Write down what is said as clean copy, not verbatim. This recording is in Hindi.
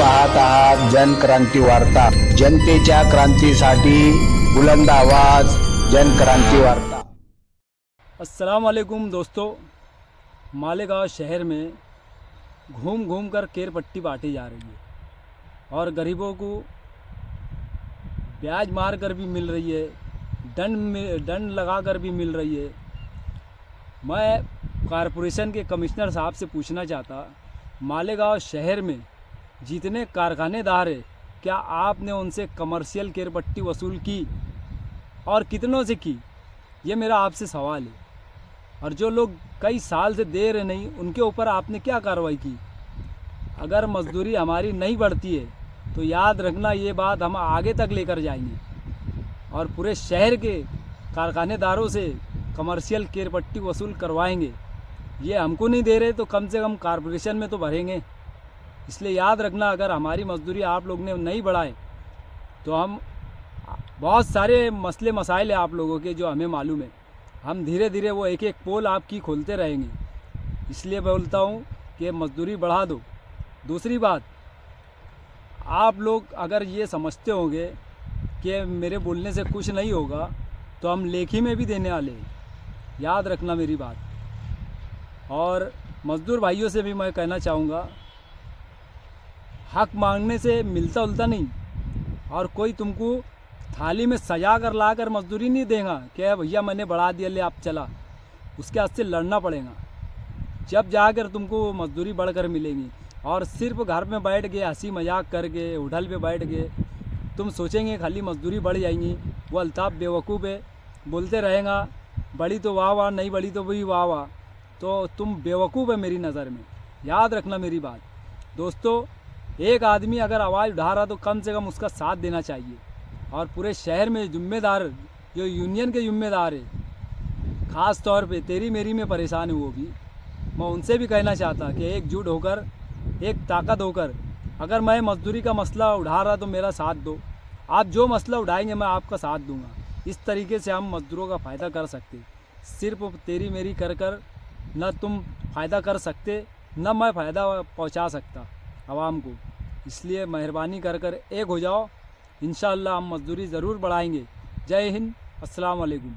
पाहत आहात जनक्रांती वार्ता। जनतेच्या क्रांतीसाठी बुलंद आवाज, जनक्रांती वार्ता। अस्सलाम वालेकुम दोस्तों, मालेगांव शहर में घूम घूम कर केर पट्टी बांटी जा रही है और गरीबों को ब्याज मार कर भी मिल रही है, दंड लगा कर भी मिल रही है। मैं कारपोरेशन के कमिश्नर साहब से पूछना चाहता, मालेगांव शहर में जितने कारखानेदार हैं, क्या आपने उनसे कमर्शियल केर पट्टी वसूल की और कितनों से की? ये मेरा आपसे सवाल है। और जो लोग कई साल से दे रहे नहीं, उनके ऊपर आपने क्या कार्रवाई की? अगर मजदूरी हमारी नहीं बढ़ती है तो याद रखना, ये बात हम आगे तक लेकर जाएंगे और पूरे शहर के कारखानेदारों से कमर्शियल केर पट्टी वसूल करवाएंगे। ये हमको नहीं दे रहे तो कम से कम कारपोरेशन में तो भरेंगे। इसलिए याद रखना, अगर हमारी मजदूरी आप लोग ने नहीं बढ़ाए तो हम बहुत सारे मसले मसाइल हैं आप लोगों के जो हमें मालूम है, हम धीरे धीरे वो एक एक पोल आपकी खोलते रहेंगे। इसलिए बोलता हूँ कि मजदूरी बढ़ा दो। दूसरी बात, आप लोग अगर ये समझते होंगे कि मेरे बोलने से कुछ नहीं होगा तो हम लेखी में भी देने वाले हैं, याद रखना मेरी बात। और मज़दूर भाइयों से भी मैं कहना चाहूँगा, हक मांगने से मिलता उलता नहीं, और कोई तुमको थाली में सजा कर ला कर मजदूरी नहीं देगा कि भैया मैंने बढ़ा दिया, ले आप चला। उसके हाथ से लड़ना पड़ेगा, जब जाकर तुमको मजदूरी बढ़कर मिलेगी। और सिर्फ घर में बैठ के हंसी मजाक करके होटल पे बैठ के तुम सोचेंगे खाली मजदूरी बढ़ जाएंगी। वो अल्ताफ़ बेवकूफ़ है, बोलते रहेगा बड़ी तो वाह वाह, नहीं बड़ी तो भी वाह वाह। तो तुम बेवकूफ़ है मेरी नज़र में, याद रखना मेरी बात। दोस्तों, एक आदमी अगर आवाज़ उठा रहा तो कम से कम उसका साथ देना चाहिए। और पूरे शहर में जिम्मेदार जो यूनियन के जिम्मेदार है, ख़ास तौर पे तेरी मेरी में परेशान है वो भी, मैं उनसे भी कहना चाहता कि एकजुट होकर, एक ताकत होकर, अगर मैं मजदूरी का मसला उठा रहा तो मेरा साथ दो। आप जो मसला उठाएंगे मैं आपका साथ दूंगा। इस तरीके से हम मजदूरों का फ़ायदा कर सकते। सिर्फ तेरी मेरी कर कर न तुम फ़ायदा कर सकते, न मैं फ़ायदा पहुंचा सकता आवाम को। इसलिए मेहरबानी कर कर एक हो जाओ। इंशाअल्लाह हम मजदूरी ज़रूर बढ़ाएंगे। जय हिंद, अस्सलाम वालेकुम।